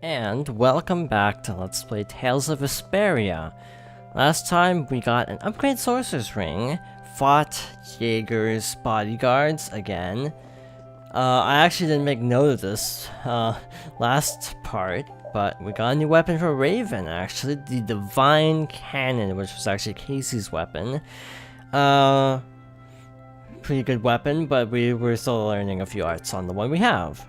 And welcome back to Let's Play Tales of Vesperia. Last time we got an upgrade sorcerer's ring, fought Jaeger's bodyguards again. I actually didn't make note of this last part, but we got a new weapon for Raven actually, the Divine Cannon, which was actually Casey's weapon. Pretty good weapon, but we were still learning a few arts on the one we have.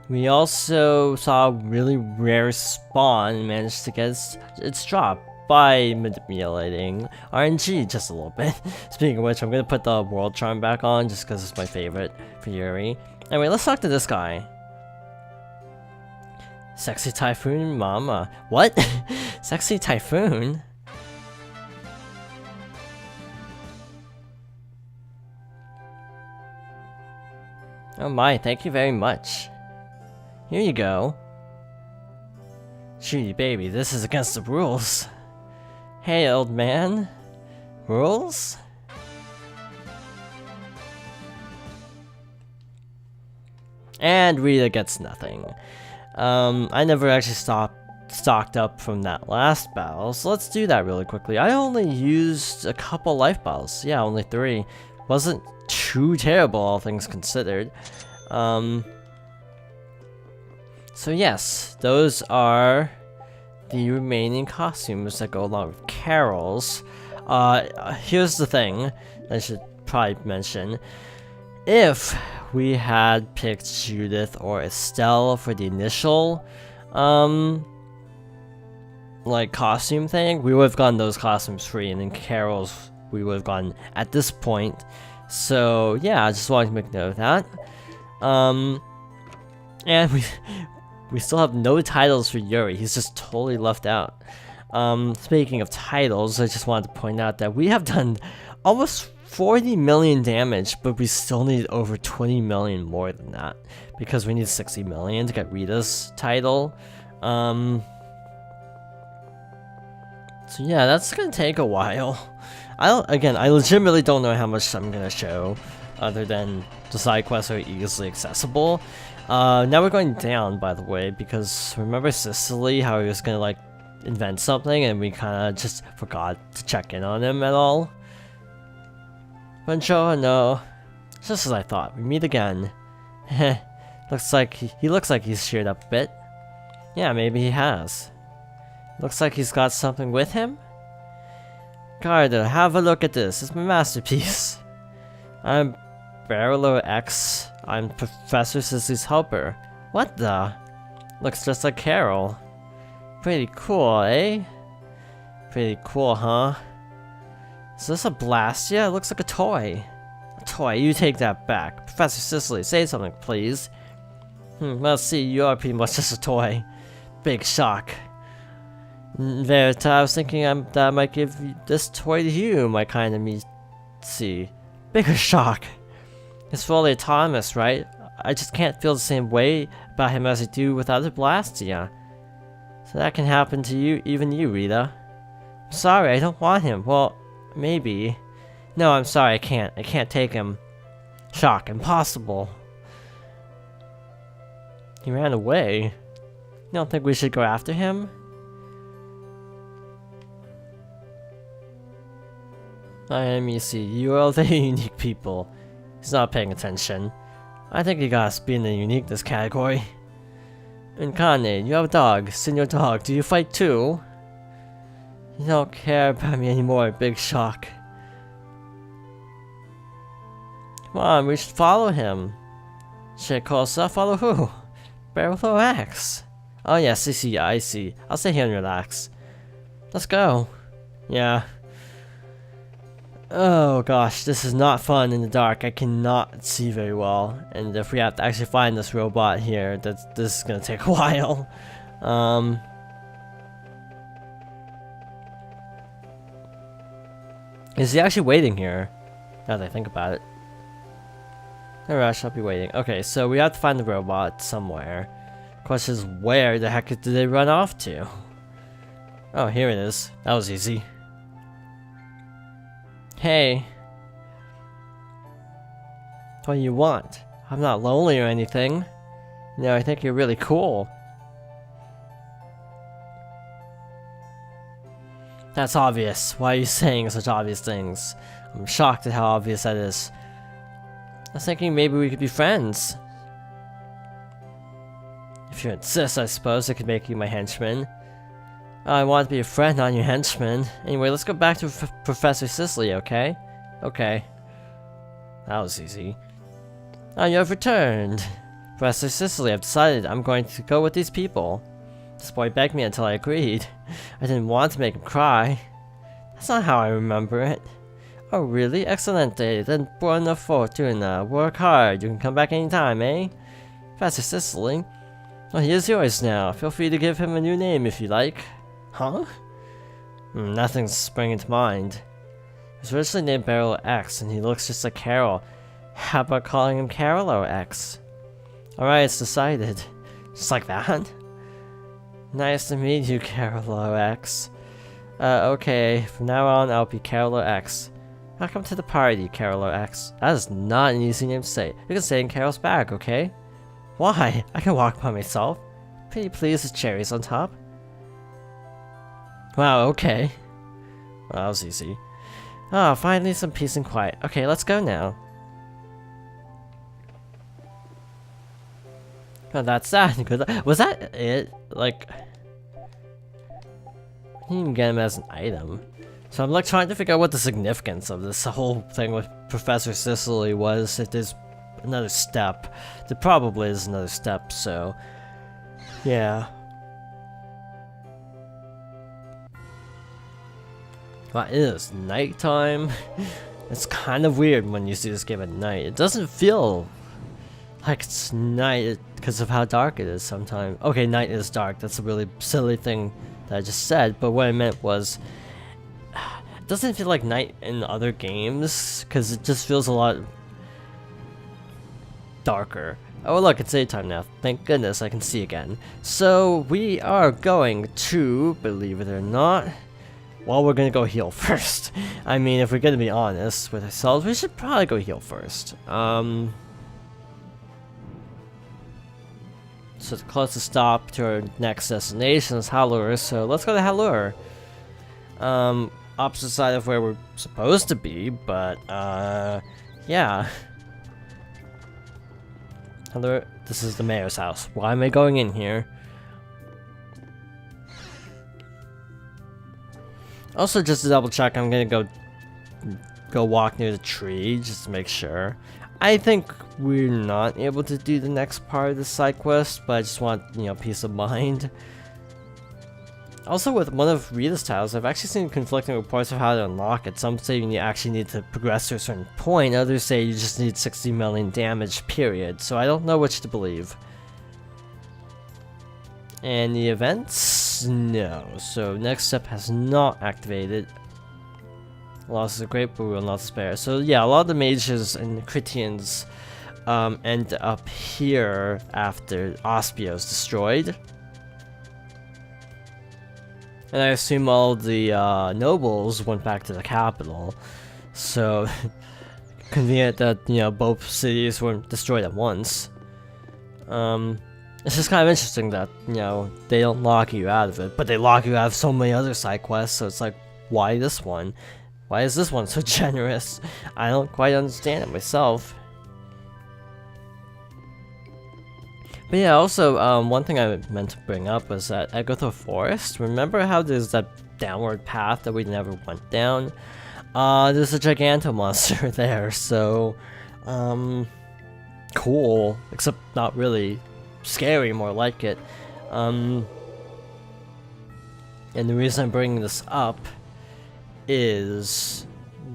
We also saw a really rare spawn and managed to get its drop by manipulating RNG just a little bit. Speaking of which, I'm gonna put the World Charm back on just because it's my favorite for Yuri. Anyway, let's talk to this guy. Sexy Typhoon Mama. What? Sexy Typhoon? Oh my, thank you very much. Here you go. Shooty baby, this is against the rules. Hey old man. Rules? And Rita gets nothing. I never actually stocked up from that last battle, so let's do that really quickly. I only used a couple life bottles. Yeah, only 3. Wasn't too terrible, all things considered. So yes, those are the remaining costumes that go along with Carol's. Here's the thing I should probably mention. If we had picked Judith or Estelle for the initial, like costume thing, we would have gotten those costumes free, and then Carol's we would have gotten at this point. So yeah, I just wanted to make note of that. And we still have no titles for Yuri. He's just totally left out. Speaking of titles, I just wanted to point out that we have done almost 40 million damage, but we still need over 20 million more than that because we need 60 million to get Rita's title. So yeah, that's gonna take a while. I legitimately don't know how much I'm gonna show, other than the side quests are easily accessible. Now we're going down, by the way, because remember Sicily, how he was gonna like invent something and we kinda just forgot to check in on him at all? Bonjour, no. Just as I thought, we meet again. Heh, looks like he looks like he's cheered up a bit. Yeah, maybe he has. Looks like he's got something with him? Carter, have a look at this. It's my masterpiece. I'm Barreler X. I'm Professor Sicily's helper. What the? Looks just like Carol. Pretty cool, eh? Pretty cool, huh? Is this a Blastia? It looks like a toy. A toy, you take that back. Professor Sicily, say something, please. Let's see, you are pretty much just a toy. Big shock. Verita, I was thinking that I might give this toy to you, my kind of me. See. Bigger shock. He's fully autonomous, right? I just can't feel the same way about him as I do with other Blastia. So that can happen to you, even you, Rita. I'm sorry, I don't want him. Well, maybe. No, I'm sorry, I can't. I can't take him. Shock, impossible. He ran away. You don't think we should go after him? Let me see, you are very unique people. He's not paying attention. I think you gotta be in the uniqueness category. Incarnate, you have a dog. Senior dog, do you fight too? You don't care about me anymore, big shock. Come on, we should follow him. Should Kosa follow who? Barreler X. Oh yes, I see. I'll stay here and relax. Let's go. Yeah. Oh gosh, this is not fun in the dark. I cannot see very well. And if we have to actually find this robot here, this is gonna take a while. Is he actually waiting here? Now that I think about it. No rush, I'll be waiting. Okay, so we have to find the robot somewhere. Question is, where the heck did they run off to? Oh, here it is. That was easy. Hey. What do you want? I'm not lonely or anything. You know, I think you're really cool. That's obvious. Why are you saying such obvious things? I'm shocked at how obvious that is. I was thinking maybe we could be friends. If you insist, I suppose I could make you my henchman. I want to be a friend, not your henchman. Anyway, let's go back to Professor Cicely, okay? Okay. That was easy. Oh, you have returned. Professor Cicely, I've decided I'm going to go with these people. This boy begged me until I agreed. I didn't want to make him cry. That's not how I remember it. Oh, really? Excelente. Then buona fortuna. Work hard. You can come back anytime, eh? Professor Cicely. Well, he is yours now. Feel free to give him a new name if you like. Huh? Nothing's springing to mind. He was originally named Beryl X, and he looks just like Carol. How about calling him Carol or X? Alright, it's decided. Just like that? Nice to meet you, Carol X. Okay, from now on I'll be Carol X. Welcome to the party, Carol X. That is not an easy name to say. You can say in Carol's bag, okay? Why? I can walk by myself. Pretty please with cherries on top. Wow, okay. Well, that was easy. Oh, finally some peace and quiet. Okay, let's go now. Oh, that's that. Good. Was that it? Like, I didn't even get him as an item. So I'm like trying to figure out what the significance of this whole thing with Professor Cicely was. If there's another step, there probably is another step. So, yeah. Well, it is nighttime. It's kind of weird when you see this game at night. It doesn't feel like it's night because of how dark it is sometimes. Okay, night is dark. That's a really silly thing that I just said. But what I meant was, it doesn't feel like night in other games because it just feels a lot darker. Oh look, it's daytime now. Thank goodness I can see again. So we are going to, believe it or not, well, we're gonna go heal first. I mean, if we're gonna be honest with ourselves, we should probably go heal first. So the closest stop to our next destination is Heliord, so let's go to Heliord. Opposite side of where we're supposed to be, but yeah. Heliord, this is the mayor's house. Why am I going in here? Also, just to double check, I'm gonna go walk near the tree just to make sure. I think we're not able to do the next part of the side quest, but I just want, you know, peace of mind. Also, with one of Rita's tiles, I've actually seen conflicting reports of how to unlock it. Some say you actually need to progress to a certain point, others say you just need 60 million damage, period. So I don't know which to believe. And the events? No. So next step has not activated. Loss is a great, but we will not spare. So yeah, a lot of the mages and Critians end up here after Ospio is destroyed. And I assume all the nobles went back to the capital. So convenient that, you know, both cities weren't destroyed at once. It's just kind of interesting that, you know, they don't lock you out of it, but they lock you out of so many other side quests, so it's like, why this one? Why is this one so generous? I don't quite understand it myself. But yeah, also, one thing I meant to bring up was that Egothor Forest. Remember how there's that downward path that we never went down? There's a Gigantomonster there, so, cool, except not really. Scary, more like it. And the reason I'm bringing this up is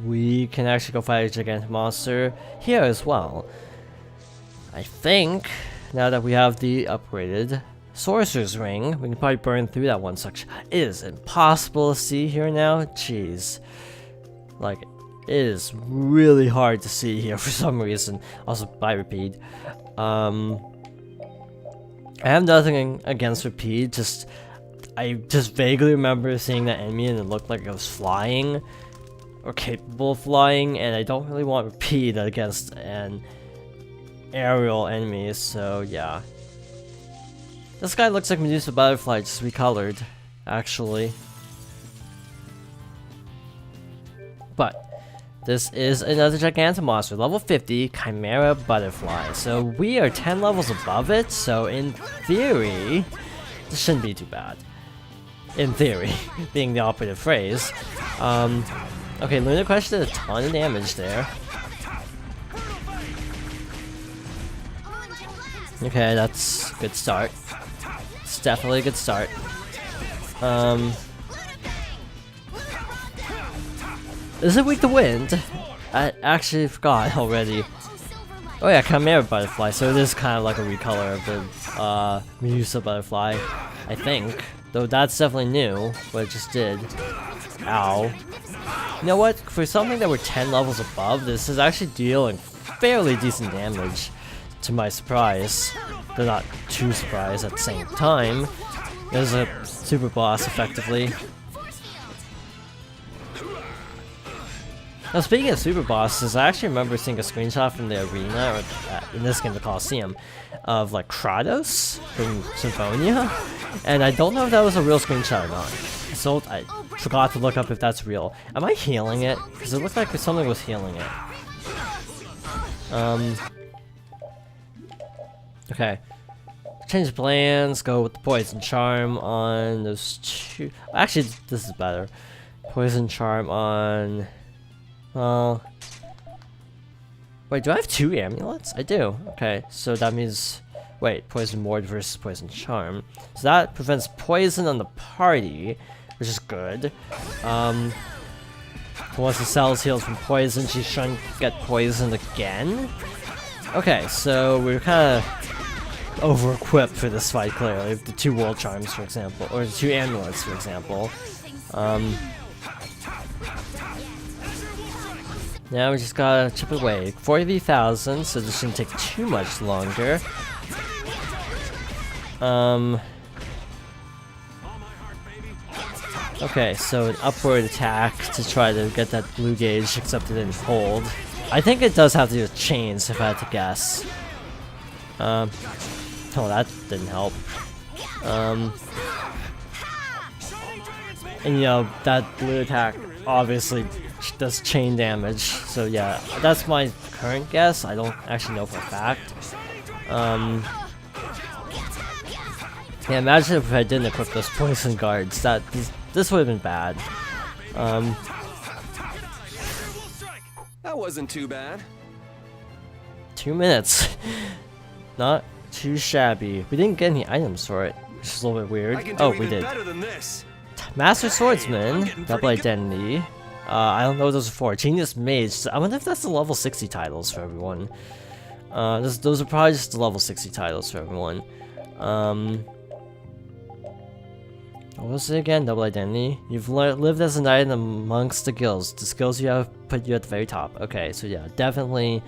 we can actually go fight a gigantic monster here as well. I think now that we have the upgraded Sorcerer's Ring, we can probably burn through that one section. It is impossible to see here now. Jeez. Like, it is really hard to see here for some reason. Also, I repeat. I have nothing against Repeat, I just vaguely remember seeing that enemy and it looked like it was flying, or capable of flying, and I don't really want Repeat against an aerial enemy, so yeah. This guy looks like Medusa Butterfly, just recolored, actually. But this is another Gigantomonster, level 50, Chimera Butterfly. So we are 10 levels above it, so in theory, this shouldn't be too bad. In theory, being the operative phrase. Okay, Lunar Crush did a ton of damage there. Okay, that's a good start. It's definitely a good start. Is it weak to wind? I actually forgot already. Oh yeah, Chimera Butterfly, so it is kind of like a recolor of the Medusa Butterfly, I think. Though that's definitely new, what it just did. Ow. You know what? For something that we're 10 levels above, this is actually dealing fairly decent damage, to my surprise. Though not too surprised at the same time. There's a super boss, effectively. Now, speaking of super bosses, I actually remember seeing a screenshot from the arena, or in this game, the Coliseum, of like Kratos from Symphonia, and I don't know if that was a real screenshot or not. So I forgot to look up if that's real. Am I healing it? Because it looked like something was healing it. Okay. Change plans. Go with the Poison Charm on those two. Actually, this is better. Poison Charm on. Well, wait, do I have 2 amulets? I do. Okay, so that means, wait, Poison Ward versus Poison Charm. So that prevents poison on the party, which is good. Once the cell's healed from poison, she shouldn't get poisoned again. Okay, so we're kind of over-equipped for this fight, clearly. The 2 World Charms, for example, or the 2 amulets, for example. Now we just gotta chip away. 40,000, so this shouldn't take too much longer. Okay, so an upward attack to try to get that blue gauge, except it didn't hold. I think it does have to do with chains, if I had to guess. Oh, that didn't help. And you know, that blue attack obviously does chain damage, so yeah, that's my current guess. I don't actually know for a fact. Yeah, imagine if I didn't equip those poison guards. This would have been bad. That wasn't too bad. 2 minutes. Not too shabby. We didn't get any items for it, which is a little bit weird. Oh, we did. Master Swordsman, Double Identity. I don't know what those are for. Genius Mage. I wonder if that's the level 60 titles for everyone. Those are probably just the level 60 titles for everyone. What was it again? Double Identity. You've lived as a knight amongst the guilds. The skills you have put you at the very top. Okay, so yeah, definitely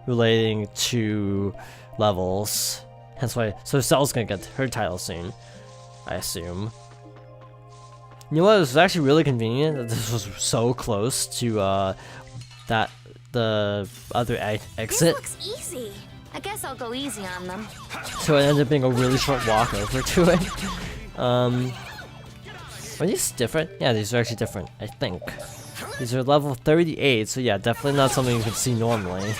relating to levels. Hence why. So Cell's gonna get her title soon, I assume. You know what? It was actually really convenient that this was so close to the other exit. This looks easy. I guess I'll go easy on them. So it ended up being a really short walk over to it. Are these different? Yeah, these are actually different, I think. These are level 38, so yeah, definitely not something you can see normally.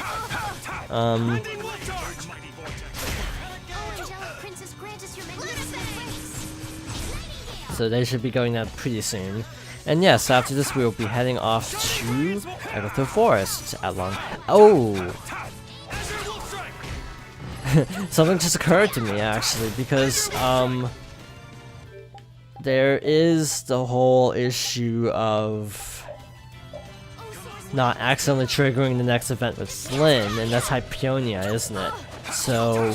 So they should be going out pretty soon. And yes, after this we will be heading off to Egothor Forest at long. Oh! Something just occurred to me actually, because there is the whole issue of not accidentally triggering the next event with Flynn, and that's Hypionia, isn't it? So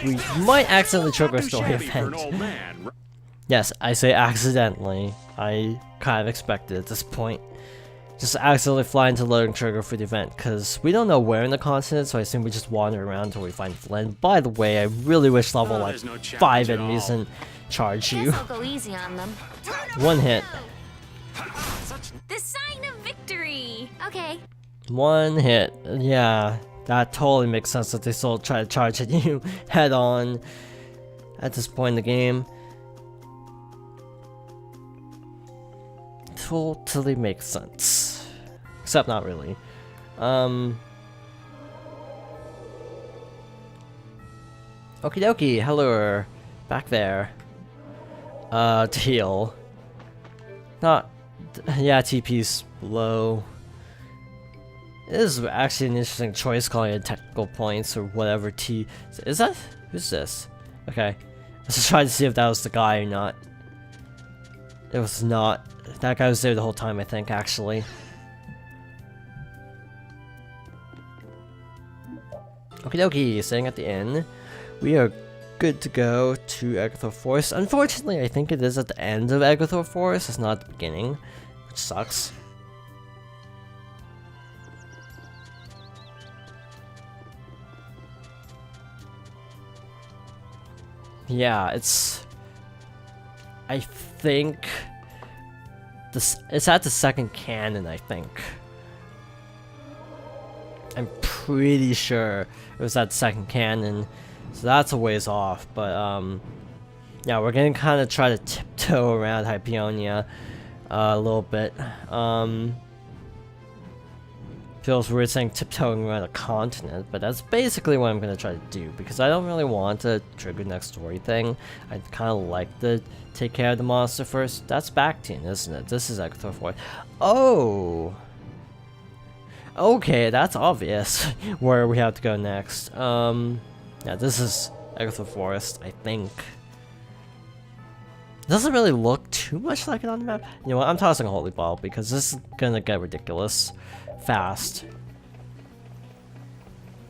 we might accidentally trigger a story event. Yes, I say accidentally. I kind of expected at this point. Just accidentally fly into loading trigger for the event, because we don't know where in the continent, so I assume we just wander around until we find Flynn. By the way, I really wish level like 5 enemies and charge you. I'll go easy on them. 1 hit. The sign of victory! Okay. 1 hit. Yeah, that totally makes sense that they still try to charge at you head on at this point in the game. Totally makes sense. except not really. Okie dokie, hello, back there. To heal. Not, yeah, TP's low. It is actually an interesting choice calling it technical points or whatever T. Is that? Who's this? Okay. Let's just try to see if that was the guy or not. It was not. That guy was there the whole time, I think, actually. Okie dokie, sitting at the inn. We are good to go to Egothor Forest. Unfortunately, I think it is at the end of Egothor Forest. It's not at the beginning, which sucks. Yeah, it's... I think... It's at the second cannon, I think. I'm pretty sure it was at the second cannon. So that's a ways off, but yeah, we're gonna kind of try to tiptoe around Hypeonia a little bit. Feels weird saying tiptoeing around a continent, but that's basically what I'm gonna try to do, because I don't really want to trigger next story thing. I kind of like to take care of the monster first. That's Bactian, isn't it? This is Egothor Forest. Oh! Okay, that's obvious where we have to go next. Yeah, this is Egothor Forest, I think. It doesn't really look too much like it on the map. You know what, I'm tossing a Holy Ball because this is gonna get ridiculous fast.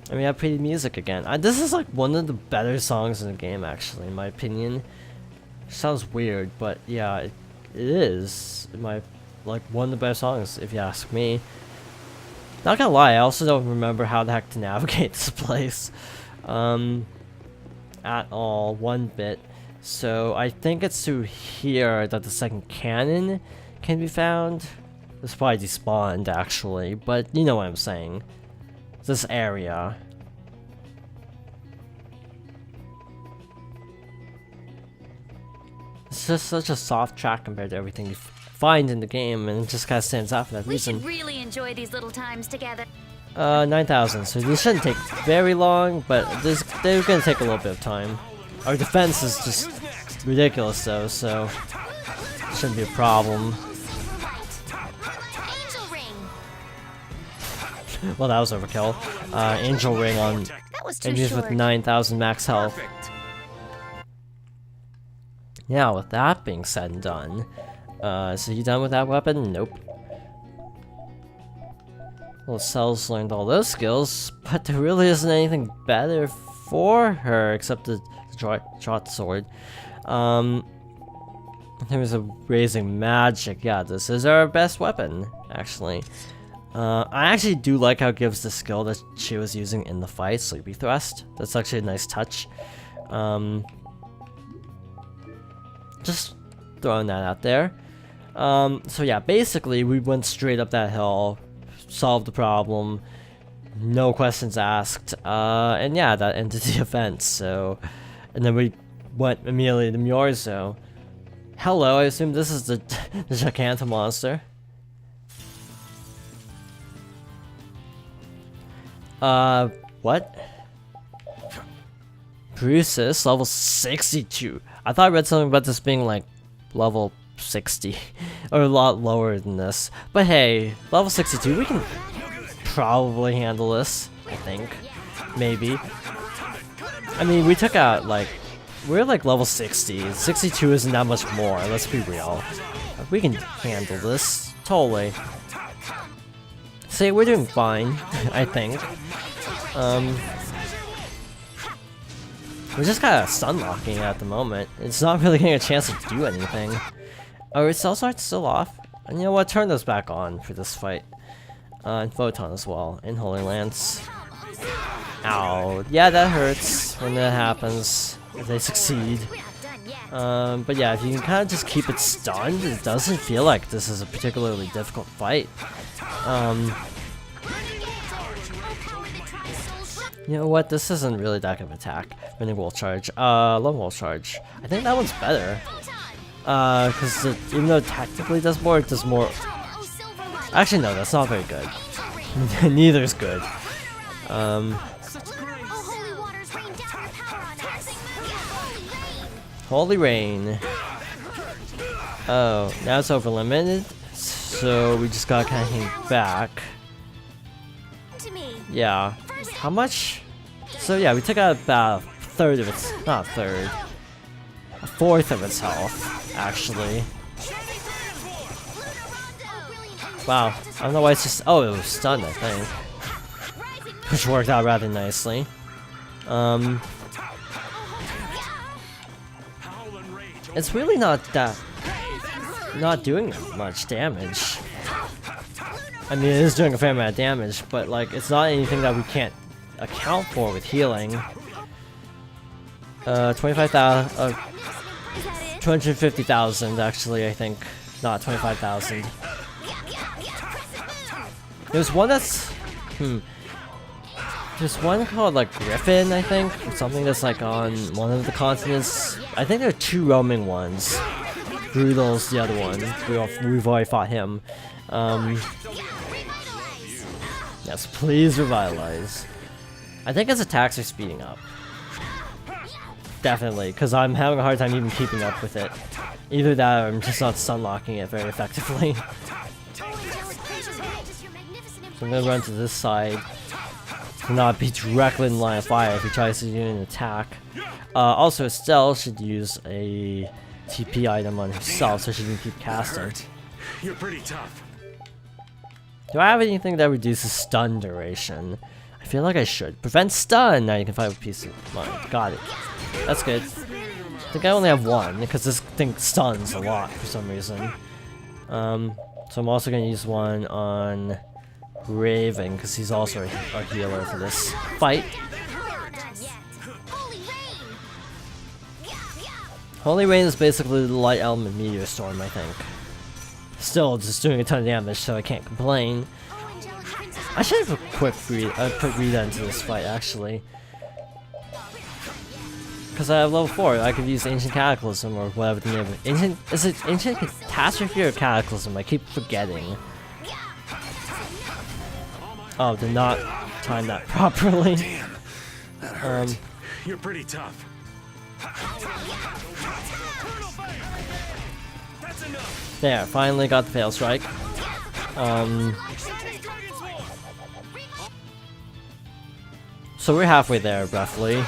And we have pretty music again. This is like one of the better songs in the game, actually, in my opinion. Sounds weird, but yeah, it is. Like one of the best songs, if you ask me. Not gonna lie, I also don't remember how the heck to navigate this place. At all, one bit. So I think it's through here that the second cannon can be found. It's probably despawned actually, but you know what I'm saying. This area. It's just such a soft track compared to everything you find in the game, and it just kind of stands out for that reason. We should really enjoy these little times together. 9,000, so these shouldn't take very long, but they're gonna take a little bit of time. Our defense is just ridiculous though, so it shouldn't be a problem. Angel ring. Well, that was overkill. Angel ring on That was too enemies short. with 9,000 max health. Perfect. Yeah, with that being said and done, so you done with that weapon? Nope. Well, Cell's learned all those skills, but there really isn't anything better for her except the short sword. In terms of raising magic, yeah, this is our best weapon, actually. I actually do like how it gives the skill that she was using in the fight, Sleepy Thrust. That's actually a nice touch. Just throwing that out there. So yeah, basically we went straight up that hill, solved the problem, no questions asked, and yeah, that ended the event. So, and then we went immediately to Myorzo. Hello, I assume this is the Giganta monster. What? Bruce's level 62. I thought I read something about this being like level 60 or a lot lower than this. But hey, level 62, we can probably handle this, I think. Maybe. I mean, we took out like, we're like level 60. 62 isn't that much more, let's be real. We can handle this, totally. See, we're doing fine, I think. We're just kind of stun locking at the moment. It's not really getting a chance to do anything. Oh, its cell art's still off. And you know what? Turn those back on for this fight. And Photon as well. And Holy Lance. Ow. Yeah, that hurts when that happens. If they succeed. But yeah, if you can kind of just keep it stunned, it doesn't feel like this is a particularly difficult fight. You know what? This isn't really that good of an attack. Running Wall Charge. Lone Wall Charge. I think that one's better. Because even though it technically does more, it does more Actually, no, that's not very good. Neither's good. Holy rain. Oh, now it's over limited, so we just gotta kind of hang back. Yeah. How much? So yeah, we took out about a third of its, not a third, a fourth of its health, actually. Wow, I don't know why it's just, oh, it was stunned, I think. Which worked out rather nicely. It's really not doing much damage. I mean, it is doing a fair amount of damage, but like, it's not anything that we can't account for with healing. 25,000, 250,000 actually, I think, not 25,000. There's one that's, there's one called like Griffin, I think, or something that's like on one of the continents. I think there are two roaming ones. Brutal's the other one. We've already fought him. Yes, please revitalize. I think his attacks are speeding up. Definitely, because I'm having a hard time even keeping up with it. Either that or I'm just not stun locking it very effectively. So I'm gonna run to this side. To not be directly in line of fire if he tries to do an attack. Also, Estelle should use a TP item on herself so she can keep casting. You're pretty tough. Do I have anything that reduces stun duration? I feel like I should. Prevent stun! Now you can fight with peace of mind. Got it. That's good. I think I only have one, because this thing stuns a lot for some reason. So I'm also going to use one on Raven, because he's also a healer for this fight. Holy Rain is basically the light element meteor storm, I think. Still just doing a ton of damage, so I can't complain. I should have a quick put Rita into this fight, actually. Because I have level 4, I could use Ancient Cataclysm or whatever the name of it. Is it Ancient Catastrophe or Cataclysm? I keep forgetting. Oh, did not time that properly. Damn, that hurt. You're pretty tough. There, finally got the fail strike. So we're halfway there, roughly.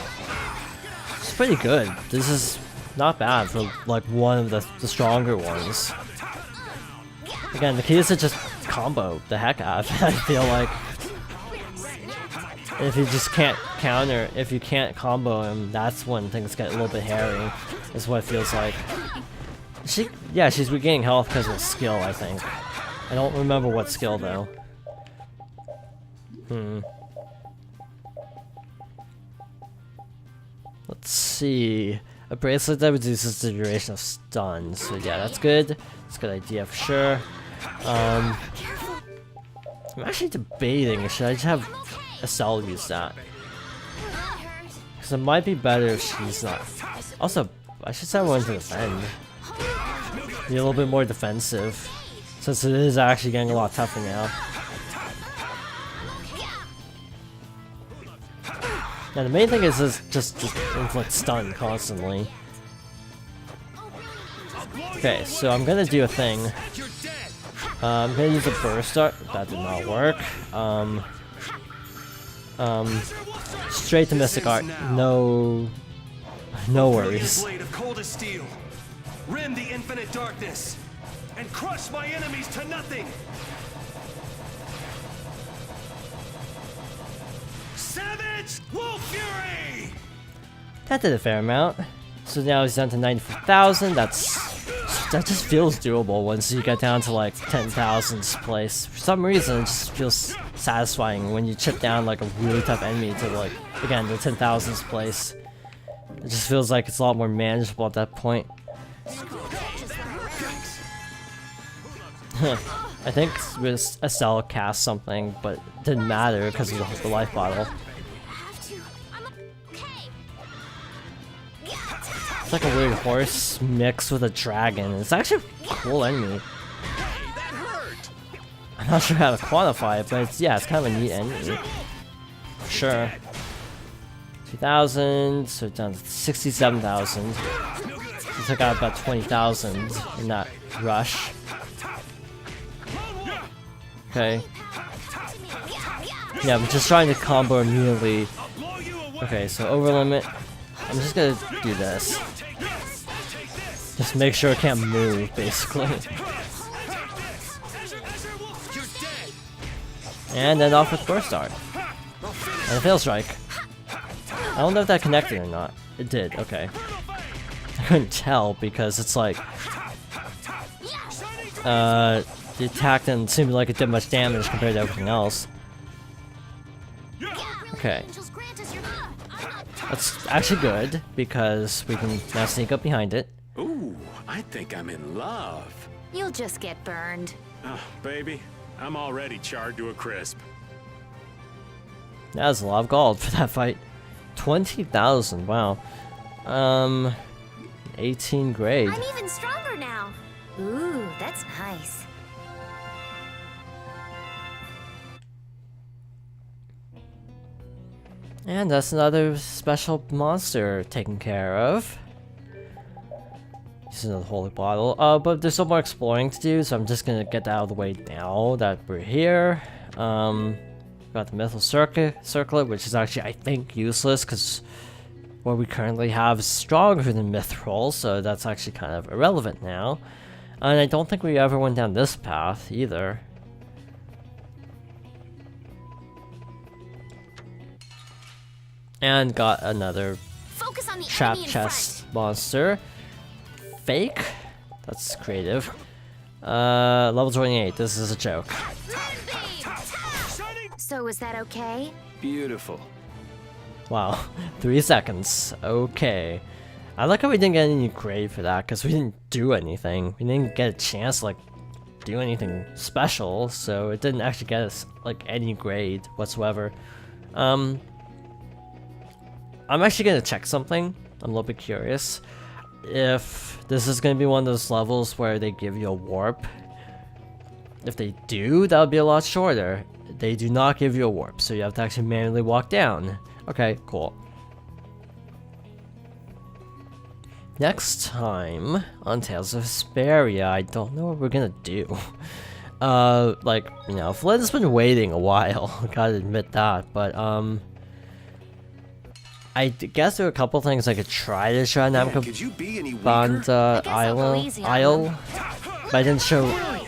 It's pretty good. This is not bad for like one of the stronger ones. Again, the key is to just combo the heck out of it, I feel like. If you just can't counter, if you can't combo him, that's when things get a little bit hairy, is what it feels like. Yeah, she's regaining health because of skill, I think. I don't remember what skill, though. Let's see. A bracelet that reduces the duration of stun. So yeah, that's good. That's a good idea for sure. I'm actually debating, should I just have Estelle use that? Because it might be better if she's not. Also, I should set one to defend. Be a little bit more defensive, since it is actually getting a lot tougher now. Yeah, the main thing is just inflict stun constantly. Okay, so I'm gonna do a thing. I'm gonna use a burst dart. That did not work. Straight to Mystic Art. No worries. Rim the infinite darkness and crush my enemies to nothing. Savage Wolf Fury! That did a fair amount. So now he's down to 94,000. That just feels doable once you get down to like 10,000th place. For some reason, it just feels satisfying when you chip down like a really tough enemy to like, again, the 10,000th place. It just feels like it's a lot more manageable at that point. I think Estelle cast something, but it didn't matter because of the life bottle. It's like a weird horse mixed with a dragon. It's actually a cool enemy. I'm not sure how to quantify it, but it's, yeah, it's kind of a neat enemy. Sure. 2,000, so down to 67,000. So took out about 20,000 in that rush. Okay. Yeah, I'm just trying to combo immediately. Okay, so over limit. I'm just gonna do this. Just make sure it can't move, basically. And then off with Burst Art. And a Fail Strike. I don't know if that connected or not. It did, okay. I couldn't tell because it's like... the attack didn't seem like it did much damage compared to everything else. Okay. That's actually good, because we can now sneak up behind it. Ooh, I think I'm in love. You'll just get burned. Oh, baby, I'm already charred to a crisp. That was a lot of gold for that fight. 20,000, wow. 18 grade. I'm even stronger now. Ooh, that's nice. And that's another special monster taken care of. This is another holy bottle. But there's some more exploring to do, so I'm just gonna get that out of the way now that we're here. Got the Mythal Circlet, which is actually, I think, useless, because what we currently have is stronger than Mithril, so that's actually kind of irrelevant now. And I don't think we ever went down this path, either. And got another Focus on the trap enemy in chest monster. Fake? That's creative. Level 28, this is a joke. So is that okay? Beautiful. Wow, 3 seconds. Okay. I like how we didn't get any grade for that, because we didn't do anything. We didn't get a chance to, like, do anything special, so it didn't actually get us, like, any grade whatsoever. I'm actually gonna check something. I'm a little bit curious. If this is gonna be one of those levels where they give you a warp. If they do, that would be a lot shorter. They do not give you a warp, so you have to actually manually walk down. Okay, cool. Next time on Tales of Vesperia, I don't know what we're gonna do. Like, you know, Flint has been waiting a while, gotta admit that, but, I guess there are a couple things I could try to show Could you be any weaker? Bond I'll go easy on Isle, but I didn't show,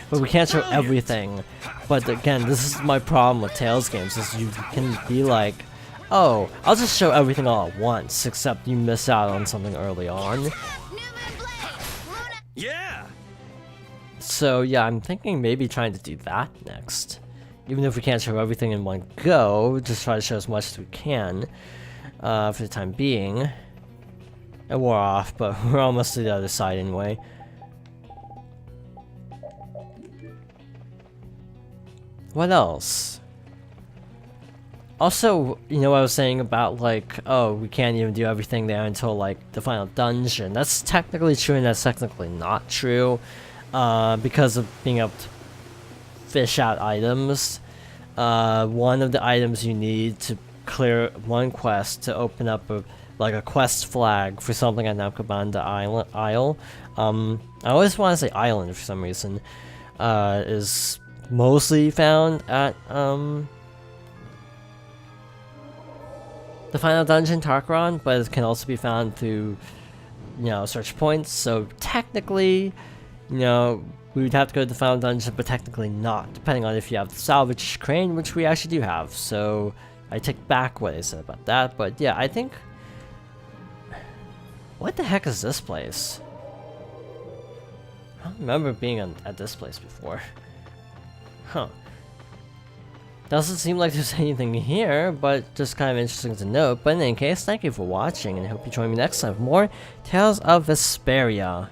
but we can't show everything. But again, this is my problem with Tales games, is you can be like, oh, I'll just show everything all at once, except you miss out on something early on. Yeah! So yeah, I'm thinking maybe trying to do that next. Even if we can't show everything in one go, just try to show as much as we can. For the time being. It wore off, but we're almost to the other side anyway. What else? Also, you know what I was saying about, like, oh, we can't even do everything there until, like, the final dungeon. That's technically true, and that's technically not true. Because of being able to fish out items. One of the items you need to clear one quest to open up a quest flag for something at Namkabanda Isle. I always want to say island for some reason. Is mostly found at the final dungeon, Tarkaron, but it can also be found through, you know, search points. So technically, you know, we would have to go to the final dungeon, but technically not, depending on if you have the salvage crane, which we actually do have. So I take back what I said about that, but yeah, I think... What the heck is this place? I don't remember being at this place before. Huh. Doesn't seem like there's anything here, but just kind of interesting to note. But in any case, thank you for watching, and I hope you join me next time for more Tales of Vesperia.